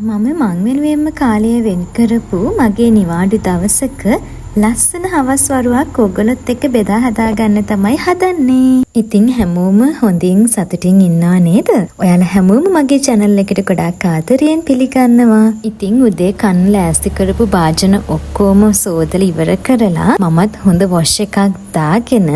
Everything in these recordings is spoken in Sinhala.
මම මං වෙනුවෙන්ම කාලය වෙන් කරපු මගේ නිවාඩු දවසක ලස්සන හවස් වරුවක් ඔයගොල්ලොත් එක්ක බෙදා හදා ගන්න තමයි හදන්නේ. ඉතින් හැමෝම හොඳින් සතුටින් ඉන්නවා නේද? ඔයාලා හැමෝම මගේ channel එකට ගොඩාක් ආදරයෙන් පිළිගන්නවා. ඉතින් උදේ කන්න ලෑස්ති කරපු භාජන ඔක්කොම සෝදලා ඉවර කරලා මමත් හොඳ වොෂ් එකක් දාගෙන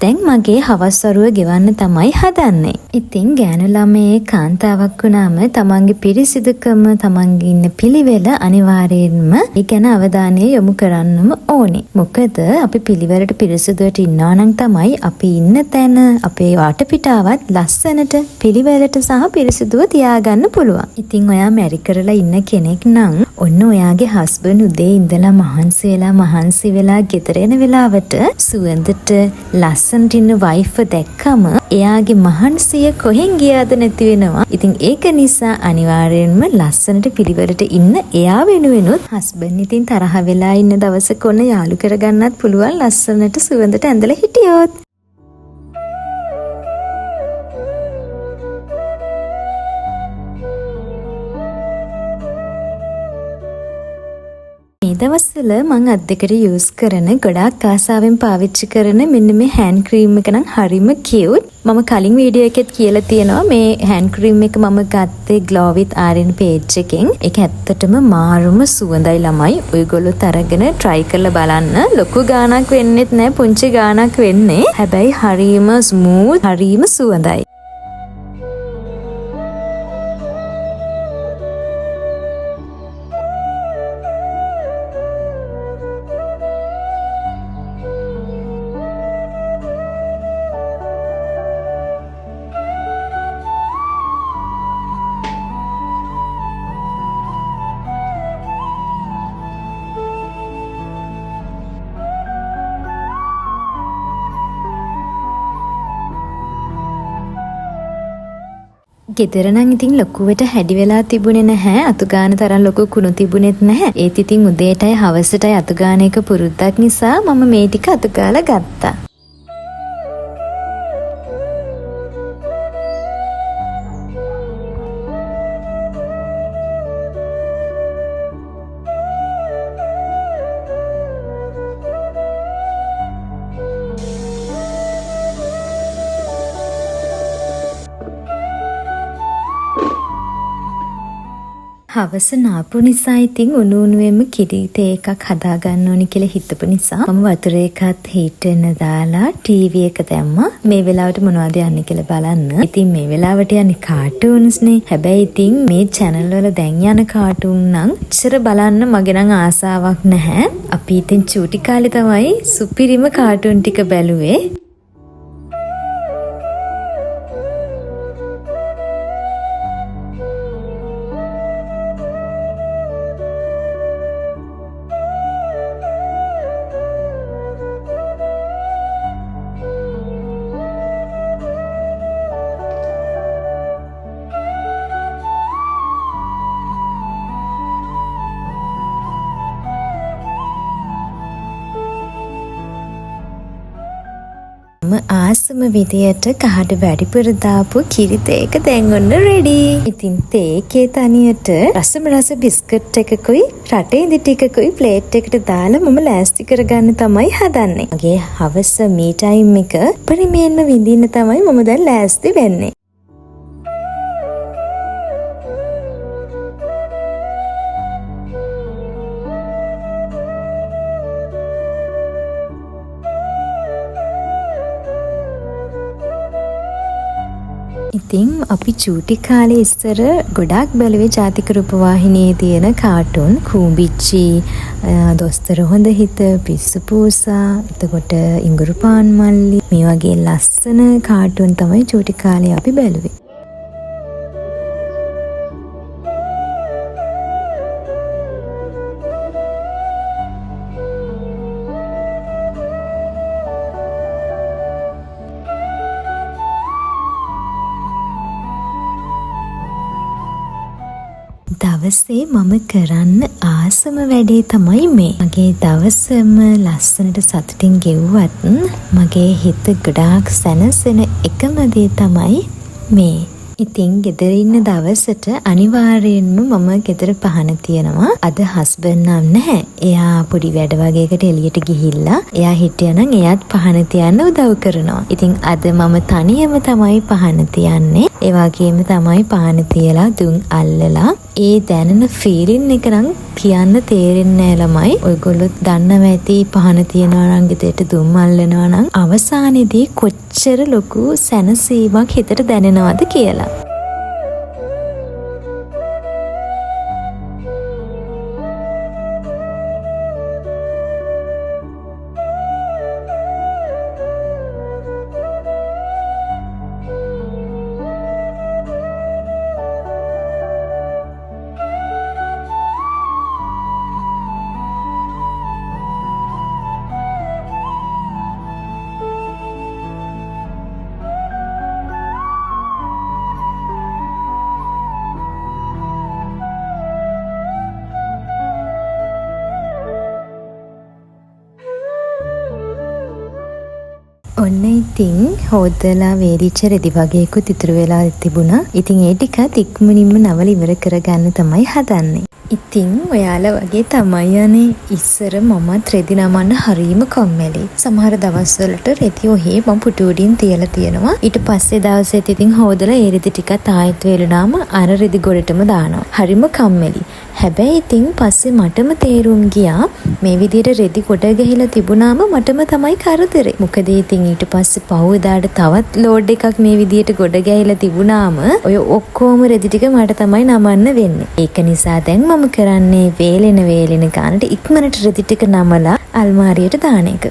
දැන් මගේ හවස් වරුව ගෙවන්න තමයි හදන්නේ. ඉතින් ගෑනු ළමයේ කාන්තාවක් වුණාම තමන්ගේ පිරිසිදුකම තමන්ගේ ඉන්න පිළිවෙල අනිවාර්යයෙන්ම ඒ ගැන අවධානය යොමු කරන්නම ඕනේ. මොකද අපි පිළිවෙලට පිරිසිදුවට ඉන්නවා නම් තමයි අපි ඉන්න තැන අපේ වටපිටාවත් ලස්සනට පිළිවෙලට සහ පිරිසිදුව තියාගන්න පුළුවන්. ඉතින් ඔයා මැරි කරලා ඉන්න කෙනෙක් නම් ඔන්න ඔයාගේ හස්බන්ඩ් උදේ ඉඳලා මහන්සි වෙලා ගෙදර එන වෙලාවට සුවඳට ලස්සනට ඉන්න වයිෆ් දැක්කම එයාගේ මහන්සිය කොහෙන් ගියාද නැති වෙනවා. ඉතින් ඒක නිසා අනිවාර්යයෙන්ම ලස්සනට පිළිවෙලට ඉන්න එයා වෙනුවෙනුත් හස්බන්ඩ් ඉතින් තරහ වෙලා ඉන්න දවසක ඔන්න යාළු කරගන්නත් පුළුවන් ලස්සනට සුවඳට ඇඳලා හිටියොත්. මේ දවස්වල මම අත් දෙකට යූස් කරන ගොඩාක් ආසාවෙන් පාවිච්චි කරන මෙන්න මේ හෑන්ඩ් ක්‍රීම් එක නම් හරිම කියුට්. මම කලින් වීඩියෝ එකෙත් කියලා තියෙනවා මේ හෑන්ඩ් ක්‍රීම් එක මම ගත්තේ Glow with Aryan page එකෙන්. ඒක ඇත්තටම මාරුම සුවඳයි ළමයි. ඔයගොල්ලොත් අරගෙන try කරලා බලන්න. ලොකු ගාණක් වෙන්නෙත් නෑ, පුංචි ගාණක් වෙන්නේ. හැබැයි හරිම ස්මූත්, හරිම සුවඳයි. ගෙදර නම් ඉතින් ලොකුවට හැඩි වෙලා තිබුණේ නැහැ. අතු ගාන තරම් ලොකු කුණු තිබුණෙත් නැහැ. ඒත් ඉතින් උදේටයි හවසටයි අතු ගාන එක පුරුද්දක් නිසා මම මේ ටික අතු ගාලා ගත්තා. හවස නාපු නිසා ඉතින් උණුවෙන්ම කිරි තේ එකක් හදා ගන්න ඕනි කියලා හිතපු නිසා මම වතුර එකත් හීට් වෙන්න දාලා ටීවී එක දැම්මා. මේ වෙලාවට මොනවද යන්නේ කියලා බලන්න. ඉතින් මේ වෙලාවට යන්නේ කාටූන්ස් නේ. හැබැයි ඉතින් මේ channel වල දැන් යන කාටූන් නම් ඉස්සර බලන්න මගේ නම් ආසාවක් නැහැ. අපි ඉතින් චූටි කාලේ තමයි සුපිරිම කාටූන් ටික බැලුවේ. ආසම විදියට කහට වැඩිපුර දාපු කිරි තේ එක දැන් ඔන්න රෙඩි. ඉතින් තේ එකේ තනියට රස බිස්කට් එකකුයි රටේ ඉදි ටිකකුයි ප්ලේට් එකට දාලා මම ලෑස්ති කරගන්න තමයි හදන්නේ. මගේ හවස මී ටයිම් එක පරිමේන්ම විඳින්න තමයි මම දැන් ලෑස්ති වෙන්නේ. ඉතින් අපි චූටි කාලේ ඉස්සර ගොඩාක් බැලුවේ ජාතික රූපවාහිනියේ තියෙන කාටුන් කූඹිච්චි, දොස්තර හොඳ හිත, පිස්සු පූසා, එතකොට ඉඟුරු පාන් මල්ලි මේ වගේ ලස්සන කාටුන් තමයි චූටි කාලේ අපි බැලුවේ. දවසේ මම කරන්න ආසම වැඩේ තමයි මේ. මගේ දවසම ලස්සනට සතුටින් ගෙව්වත් මගේ හිත ගොඩාක් සැනසෙන එකම දේ තමයි මේ. ඉතින් ගෙදර ඉන්න දවසට අනිවාර්යෙන්ම මම ගෙදර පහන තියනවා. අද හස්බන්ඩ් නම් නැහැ. එයා පොඩි වැඩ වගේකට එළියට ගිහිල්ලා එයා හිටියනම් එයාත් පහන තියන්න උදව් කරනවා. ඉතින් අද මම තනියම තමයි පහන තියන්නේ. ඒ වගේම තමයි පහන තියලා දුම් අල්ලලා ඒ දැනෙන ෆීලින් එක නම් කියන්න තේරෙන්නේ නැහැ ළමයි. ඔයගොල්ලෝ දන්නවා ඇති පහන තියනවා නම් ගෙදරට දුම් අල්ලනවා නම් අවසානයේදී කොච්චර ලොකු සැනසීමක් හිතට දැනෙනවද කියලා. ඔන්න ඉතින් හොදලා වේලිච්ච රෙදි වගේකුත් ඉතුරු වෙලා තිබුණා. ඉතින් ඒ ටිකත් ඉක්මනින්ම නවල ඉවර කරගන්න තමයි හදන්නේ. ඉතින් ඔයාලා වගේ තමයි අනේ ඉස්සර මමත් රෙදි නමන්න හරීම කම්මැලි. සමහර දවස්වලට රෙදි ඔහේ මම පුටු උඩින් තියලා තියෙනවා. ඊට පස්සේ දවසෙත් ඉතින් හොදලා ඒ රෙදි ටිකත් ආයෙත් වේලුනාම අර රෙදි ගොඩටම දානවා. හරිම කම්මැලි. හැබැයි ඉතින් පස්සේ මටම තේරුම් ගියා මේ විදිහට රෙදි කොට ගහලා තිබුණාම මටම තමයි කරදරේ. මොකද ඉතින් ඊට පස්සේ පහුවදාට තවත් ලෝඩ් එකක් මේ විදිහට ගොඩ ගහලා තිබුණාම ඔය ඔක්කොම රෙදි ටික මට තමයි නමන්න වෙන්නේ. ඒක නිසා දැන් මම කරන්නේ වේලෙන ගානට ඉක්මනට රෙදි ටික නමලා අල්මාරියට දාන එක.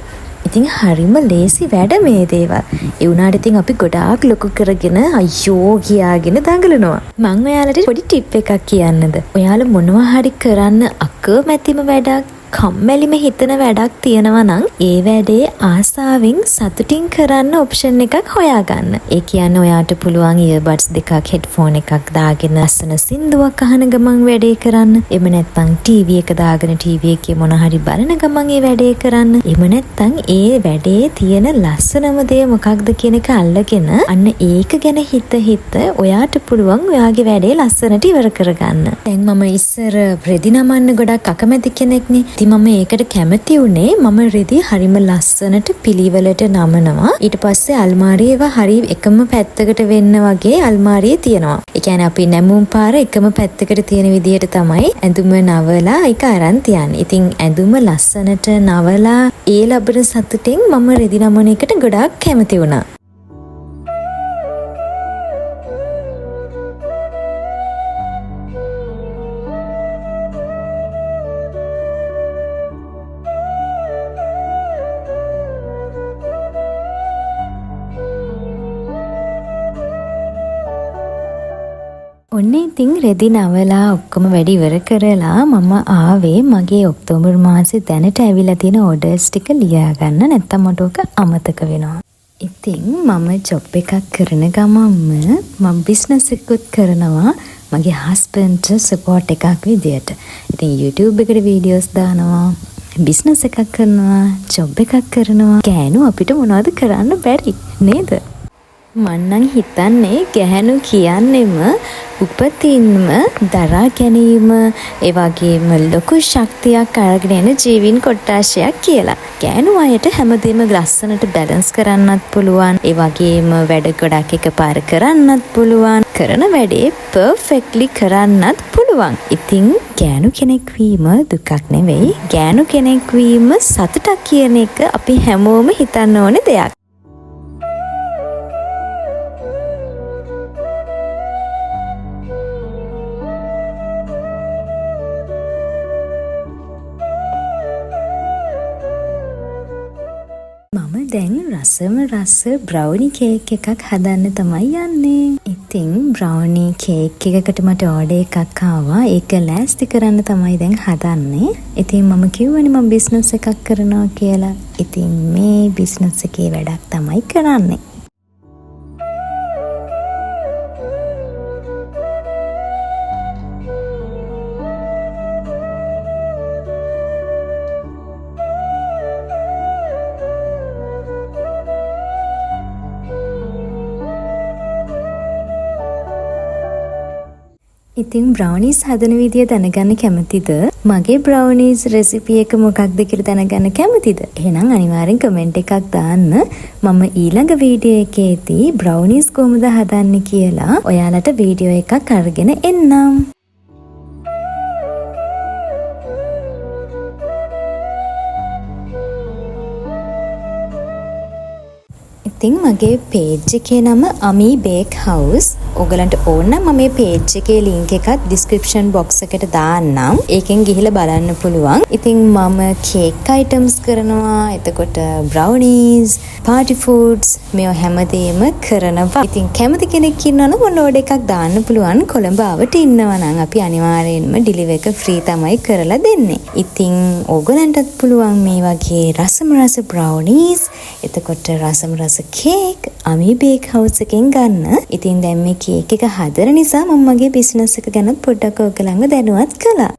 ඉතින් හරිම ලේසි වැඩ මේ දේවල්. ඒ වුණාට ඉතින් අපි ගොඩාක් ලොකු කරගෙන අයියෝ කියාගෙන දඟලනවා. මම ඔයාලට පොඩි ටිප් එකක් කියන්නද? ඔයාලා මොනවා හරි කරන්න අකමැතිම වැඩක් කම්මැලිම හිතන වැඩක් තියෙනවා නම් ඒ වැඩේ ආසාවෙන් සතුටින් කරන්න ඔප්ෂන් එකක් හොයාගන්න. ඒ කියන්නේ ඔයාට පුළුවන් ඉයර්බඩ්ස් දෙකක් හෙඩ්ෆෝන් එකක් දාගෙන ලස්සන සින්දුවක් අහන ගමන් වැඩේ කරන්න. එහෙම නැත්නම් ටීවී එක දාගෙන ටීවී එකේ මොන හරි බලන ගමන් ඒ වැඩේ කරන්න. එහෙම නැත්නම් ඒ වැඩේ තියෙන ලස්සනම දේ මොකක්ද කියන එක අල්ලගෙන අන්න ඒක ගැන හිත ඔයාට පුළුවන් ඔයාගේ වැඩේ ලස්සනට ඉවර කරගන්න. දැන් මම ඉස්සර රෙදි නමන්න ගොඩක් අකමැති කෙනෙක්නේ. ඉතින් මම ඒකට කැමති උනේ මම රෙදි හරිම ලස්සනට පිළිවෙලට නමනවා. ඊට පස්සේ අල්මාරියේ ඒවා හරි එකම පැත්තකට වෙන්න වගේ අල්මාරියේ තියනවා. ඒ කියන්නේ අපි නැමුම් පාර එකම පැත්තකට තියෙන විදිහට තමයි ඇඳුම නවලා ඒක අරන් තියන්නේ. ඉතින් ඇඳුම ලස්සනට නවලා ඒ ලැබෙන සතුටින් මම රෙදි නමන එකට ගොඩාක් කැමති වුණා. ඔන්න ඉතින් රෙදි නවලා ඔක්කොම වැඩ ඉවර කරලා මම ආවේ මගේ ඔක්තෝබර් මාසේ දැනට ඇවිල්ලා තියෙන ඕඩර්ස් ටික ලියා ගන්න. නැත්තම් මට ඔක අමතක වෙනවා. ඉතින් මම ජොබ් එකක් කරන ගමන්ම මම බිස්නස් එකකුත් කරනවා මගේ හස්බන්ඩ්ට සපෝට් එකක් විදියට. ඉතින් YouTube එකට වීඩියෝස් දානවා, බිස්නස් එකක් කරනවා, ජොබ් එකක් කරනවා. ගෑනු අපිට මොනවද කරන්න බැරි නේද? මන්නම් හිතන්නේ ගැහැණු කියන්නෙම උපතින්ම දරා ගැනීම ඒ වගේම ලොකු ශක්තියක් අරගෙන එන ජීවීන් කොට්ටාශයක් කියලා. ගෑනු අයට හැමදේම ලස්සනට බැලන්ස් කරන්නත් පුළුවන්. ඒ වගේම වැඩ ගොඩක් එකපාර කරන්නත් පුළුවන්. කරන වැඩේ පර්ෆෙක්ට්ලි කරන්නත් පුළුවන්. ඉතින් ගෑනු කෙනෙක් වීම දුකක් නෙවෙයි. ගෑනු කෙනෙක් වීම සතුටක් කියන එක අපි හැමෝම හිතන්න ඕනේ දෙයක්. දැන් රස බ්‍රවුනි කේක් එකක් හදන්න තමයි යන්නේ. ඉතින් බ්‍රවුනි කේක් එකකට මට ඕඩර් එකක් ආවා. ඒක ලෑස්ති කරන්න තමයි දැන් හදන්නේ. ඉතින් මම කිව්වනේ මම බිස්නස් එකක් කරනවා කියලා. ඉතින් මේ බිස්නස් එකේ වැඩක් තමයි කරන්නේ. ඉතින් බ්‍රවනිස් හදන විදිය දැනගන්න කැමතිද? මගේ බ්‍රවනිස් රෙසිපි එක මොකක්ද කියලා දැනගන්න කැමතිද? එහෙනම් අනිවාර්යෙන් කමෙන්ට් එකක් දාන්න. මම ඊළඟ වීඩියෝ එකේදී බ්‍රවනිස් කොහොමද හදන්නේ කියලා ඔයාලට වීඩියෝ එකක් අරගෙන එන්නම්. ඉතින් මගේ පේජ් එකේ නම අමි බේක් හවුස්. ඔයගලන්ට ඕන නම් මම මේ පේජ් එකේ ලින්ක් එකත් ඩිස්ක්‍රිප්ෂන් බොක්ස් එකට දාන්නම්. ඒකෙන් ගිහිල්ලා බලන්න පුළුවන්. ඉතින් මම කේක් අයිටම්ස් කරනවා. එතකොට බ්‍රවනිස්, පාටි ෆුඩ්ස් මේවා හැමදේම කරනවා. ඉතින් කැමති කෙනෙක් ඉන්නවා නම් ඔන්න ඕඩර් එකක් දාන්න පුළුවන්. කොළඹ ආවට ඉන්නවා නම් අපි අනිවාර්යයෙන්ම ඩිලිවර් එක ෆ්‍රී තමයි කරලා දෙන්නේ. ඉතින් ඕගලන්ටත් පුළුවන් මේ වගේ රසම රස බ්‍රවනිස්, එතකොට රසම රස කේක් අමි බේක් හවුස් එකෙන් ගන්න. ඉතින් දැන් මේ කේක් එක හදන නිසා මම මගේ බිස්නස් එක ගැන පොඩ්ඩක් ඔයගලන්ව දැනුවත් කළා.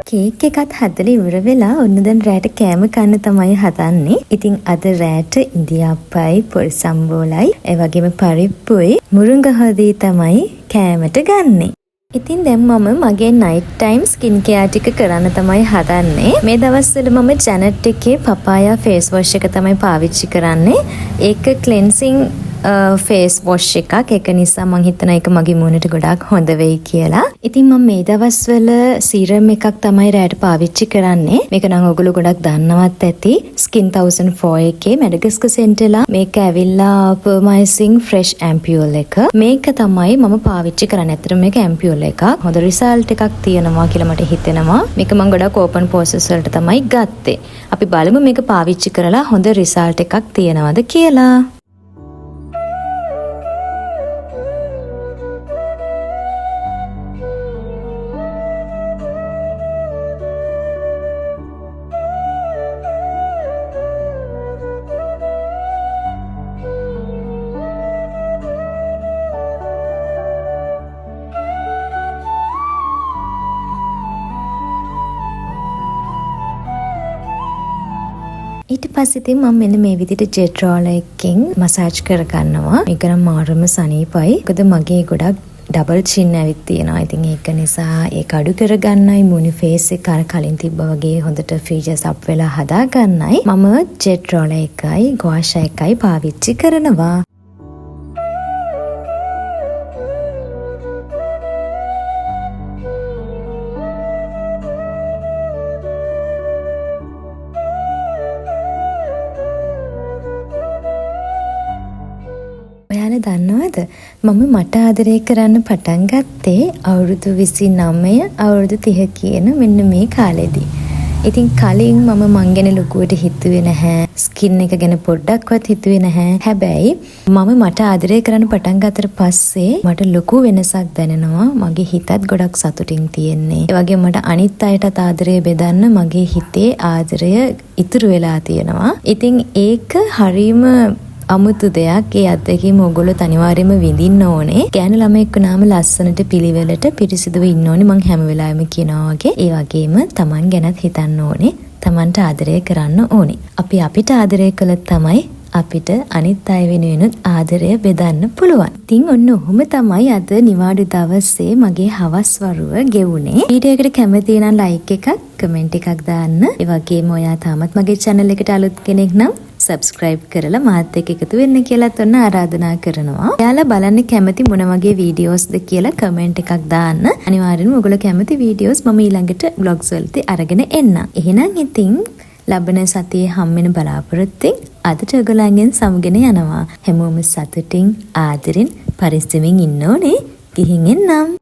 කේක් එකත් හදලා ඉවර වෙලා ඔන්න දැන් රෑට කෑම කන්න තමයි හදන්නේ. ඉතින් අද රෑට ඉන්දියාප්පයි, පොල් සම්බෝලයි, ඒ වගේම පරිප්පුයි, මුරුංග හොදේ තමයි කෑමට ගන්නෙ. ඉතින් දැන් මම මගේ නයිට් ටයිම් ස්කින් කෙයාර් ටික කරන්න තමයි හදන්නේ. මේ දවස්වල මම ජැනට් එකේ පපායා ෆේස් වොෂ් එක තමයි පාවිච්චි කරන්නේ. ඒක ක්ලෙන්සිං ෆේස් වොෂ් එකක්. ඒක නිසා මම හිතන එක මගේ මූණට ගොඩාක් හොඳ වෙයි කියලා. ඉතින් මම මේ දවස්වල සීරම් එකක් තමයි රෑට පාවිච්චි කරන්නේ. මේක නම් ඔයගොල්ලෝ ගොඩක් දන්නවත් ඇති. Skin 1004 එකේ මැඩගස්කර් සෙන්ටර්ලා මේක ඇවිල්ලා පර්මයිසින් ෆ්‍රෙෂ් ඇම්පියුල් එක. මේක තමයි මම පාවිච්චි කරන්නේ. ඇත්තටම මේක ඇම්පියුල් එකක්. හොඳ රිසල්ට් එකක් තියෙනවා කියලා මට හිතෙනවා. මේක මම ගොඩක් ඕපන් පෝසස් වලට තමයි ගත්තේ. අපි බලමු මේක පාවිච්චි කරලා හොඳ රිසල්ට් එකක් තියෙනවද කියලා. ඊට පස්සේ ඉතින් මම මෙන්න මේ විදිහට ජෙට් රෝලර් එකකින් මසාජ් කරගන්නවා. මේක නම් මාරම සනීපයි. මොකද මගේ ගොඩක් ඩබල් චින් ඇවිත් තියෙනවා. ඉතින් ඒක නිසා ඒක අඩු කරගන්නයි මුනි ෆේස් එක අර කලින් තිබ්බා වගේ හොඳට ෆීචර්ස් අප් වෙලා හදාගන්නයි මම ජෙට් රෝලර් එකයි ගෝෂා එකයි පාවිච්චි කරනවා. දන්නවද මම මට ආදරය කරන්න පටන් ගත්තේ අවුරුදු 29 අවුරුදු 30 කියන මෙන්න මේ කාලෙදී. ඉතින් කලින් මම මං ගැන ලොකුවට හිතුවේ නැහැ. ස්කින් එක ගැන පොඩ්ඩක්වත් හිතුවේ නැහැ. හැබැයි මම මට ආදරය කරන්න පටන් ගත්තට පස්සේ මට ලොකු වෙනසක් දැනෙනවා. මගේ හිතත් ගොඩක් සතුටින් තියෙන්නේ. ඒ වගේම මට අනිත් අයටත් ආදරය බෙදන්න මගේ හිතේ ආදරය ඉතුරු වෙලා තියෙනවා. ඉතින් ඒක හරීම අමුතු දෙයක්. ඒ අත්දැකීම ඔයගොල්ලෝ අනිවාර්යයෙන්ම විඳින්න ඕනේ. ගෑනු ළමෙක් වුණාම ලස්සනට පිළිවෙලට පිරිසිදුව ඉන්න ඕනේ. මං හැම වෙලාවෙම කියනවා වගේ. ඒ වගේම Taman ගැනත් හිතන්න ඕනේ. Tamanට ආදරය කරන්න ඕනේ. අපි අපිට ආදරය කළොත් තමයි අපිට අනිත් අය වෙනුවෙනුත් ආදරය බෙදන්න පුළුවන්. ඉතින් ඔන්න ඔහොම තමයි අද නිවාඩු දවසේ මගේ හවස් වරුව ගෙවුනේ. වීඩියෝ එකට කැමති නම් ලයික් එකක්, කමෙන්ට් එකක් දාන්න. ඒ වගේම ඔයා තාමත් මගේ channel එකට අලුත් කෙනෙක් නම් සබ්ස්ක්‍රයිබ් කරලා මාත් එක්ක එකතු වෙන්න කියලාත් ඔන්න ආරාධනා කරනවා. ඔයාලා බලන්න කැමති මොන වගේ වීඩියෝස්ද කියලා කමෙන්ට් එකක් දාන්න. අනිවාර්යෙන්ම ඔයගොල්ලෝ කැමති වීඩියෝස් මම ඊළඟට vlogs වලදී අරගෙන එන්නම්. එහෙනම් ඉතින් ලබන සතියේ හම්බෙන බලාපොරොත්තුෙන් අදට ඔයගොල්ලන්ගෙන් සමුගෙන යනවා. හැමෝම සතුටින් ආදරෙන් පරිස්සමින් ඉන්න ඕනේ. ගිහින් එන්නම්.